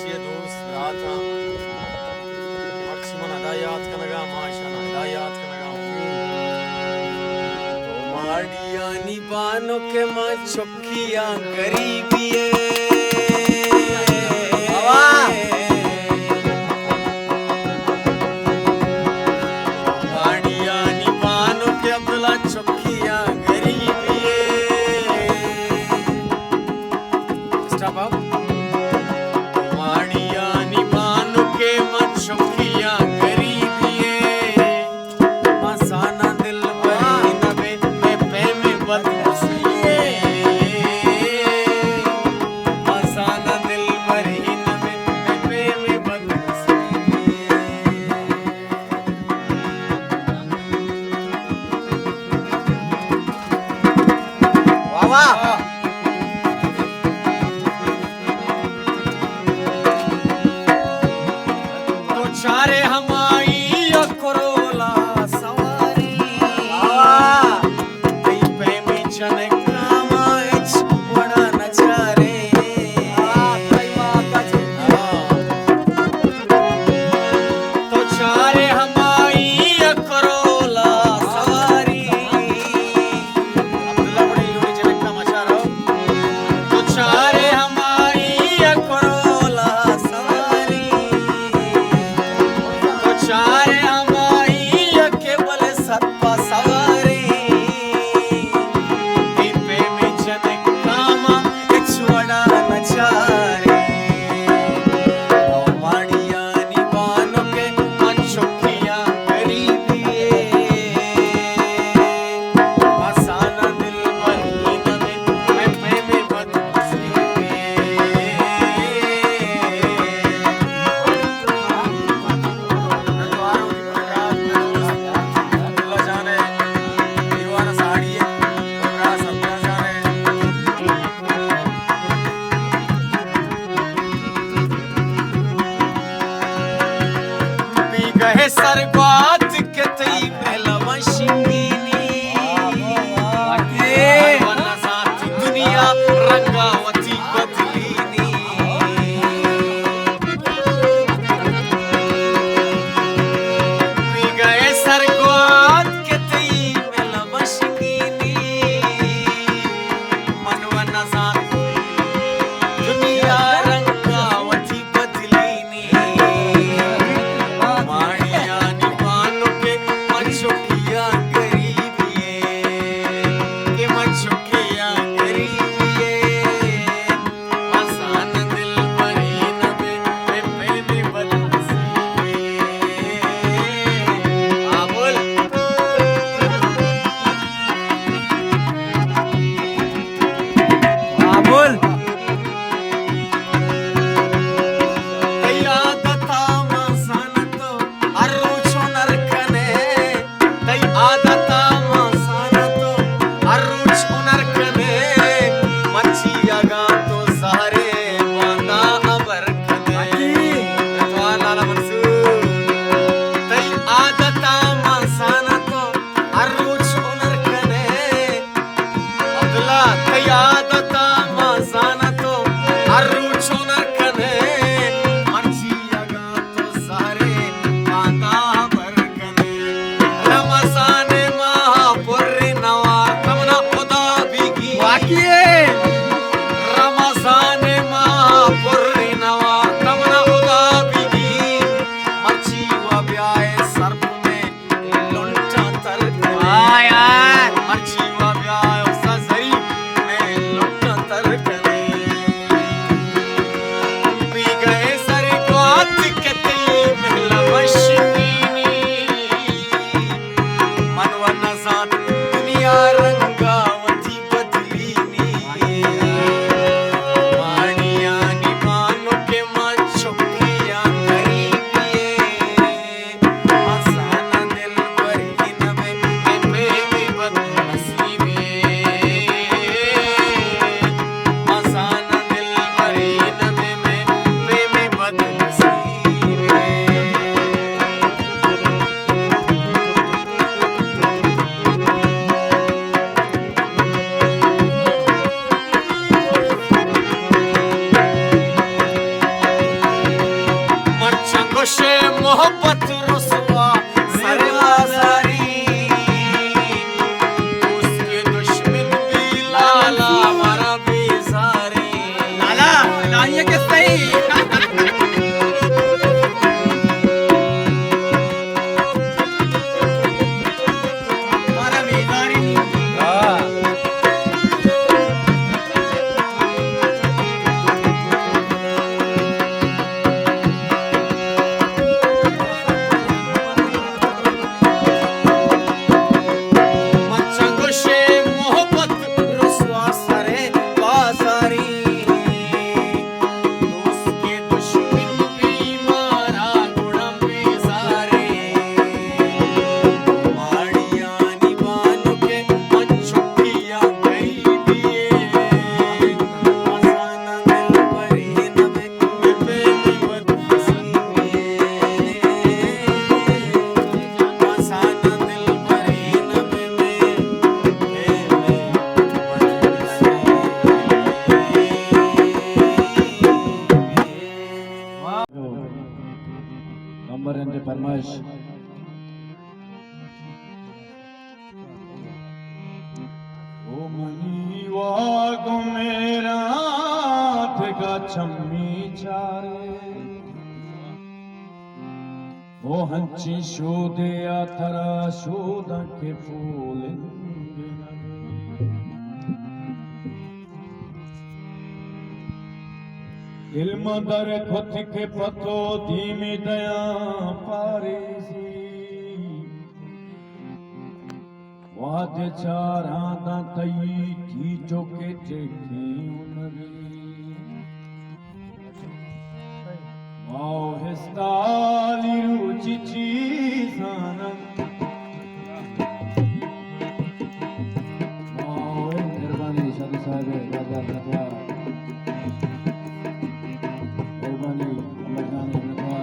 Marşiye dost rata Marşi mana dayat kanaga maşana dayat kanaga Tomadiya ni bano ke ma chokkiya garibiye Tomadiya ni bano ke Abdullah chokkiya garibiye Stop up चारे हमाई Corolla सवारी पे में जने कामाच बड़ा नचारे तो चारे हमाई करोला सवारी अब्दुल्ला बड़ी यूनी जने कामाचारो तो चारे हमाई करोला सवारी चारे हमारी केवल सत्पा सवारी दीपे में जने कामा छुड़ा नचारे माड़िया निबानो के मनचोखिया गरीबिए मसाना दिल बहीन में प्रेम बदसी गहे सरगात के तई पहला मशीनी वना साथी दुनिया रंगावती बदलीनी गहे सरगात के तई पहला मशीनी मनवना साथी दुनिया रंगावती बदलीनी चोखिया गरीबिए के मचोखिया गरीबिए आसान दिल महीन में बदसी बोल बोल मोहब्बत रुसवा सरवाजारी उसके दुश्मन भी लाला हमारा बेजारी लाला लाइए के सही हमारा बेजारी मचगुशे मोहब्बत रुसवा सरे बाजारी उसके दुश्मन भी मारा गुणम बेजारे माड़ियानी बानु के मच्छुकिया गई दिए मसाना दिल परी नवे पे बदसीए मसाना दिल परी नवे നമ്പർ എൻ്റെ പരമാശ് ओ मनी वागो मेरा थे छम्मी चारे ओ हंची शोदे आथरा शोदा के फूल इल्म दर खुद के पतो धीमी दया पारेसी वाद चाराना तई थी जो के टेकी उनरी माओ हिस्ताली रुचि चीजाना माओ निर्वाणी साधु साहब राजा राजा निर्वाणी अमरजानी नथा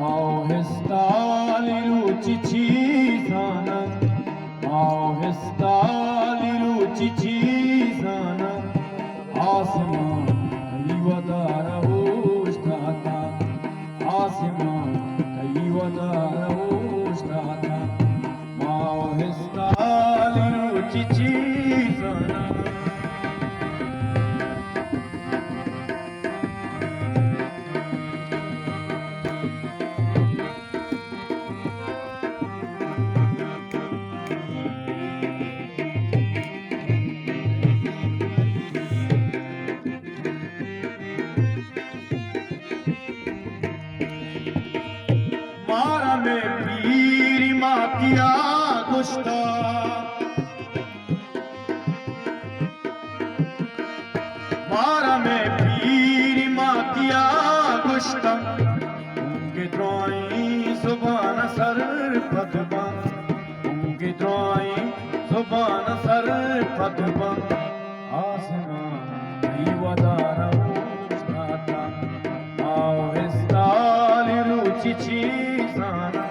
माओ हिस्ताली रुचि चीजाना माओ हिस्ताली रुचि चीजाना आसमान कई वदारा उष्टाता आसमान कई वदारा उष्टाता माओ हिस्ताली रुचि चीजाना मारा में पीरी मातिया गुस्ता मारा में पीरी मातिया गुस्ता उनके द्रोई सुबान सर पदबा उनके द्रोई सुबान सर पदबा आसमान कई वदारा उष्टाता आओ हिस्ताली रुचि चीजाना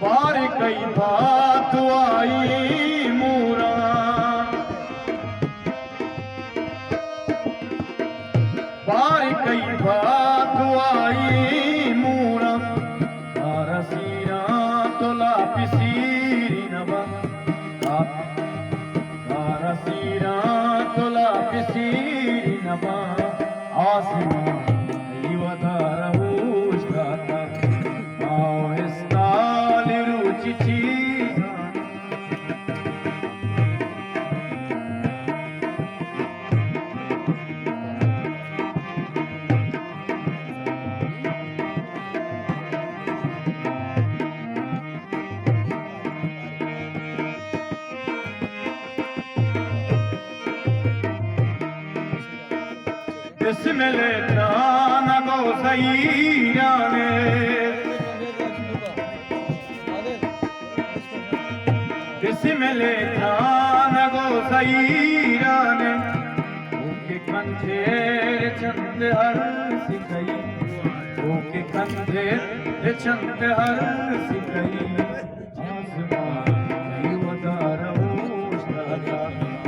बार कई बात आई मूरा बार कई बात आई मूरा रसीरा तोला पिसीरी नवा रसीरा तोला पिसीरी नवा आसमान कई वधारा उष्टाता आओ हिस्ताली रुचि चीजाना बिस्मिल्लाह ना गो सईराने बिस्मिल्लाह ना गो सईराने ओके कंधे चंद हर सिकई ओके कंधे चंद हर सिकई आसमान ये वदार उष्णता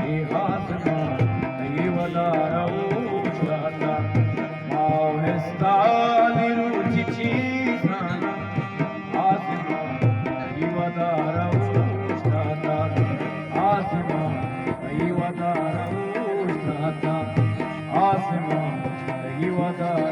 ये आसमान ये वदार उष्णता मावस्ताली रुचि चीज़ाना आसमान ये वदार उष्णता आसमान ये वदार उष्णता आसमान ये वदार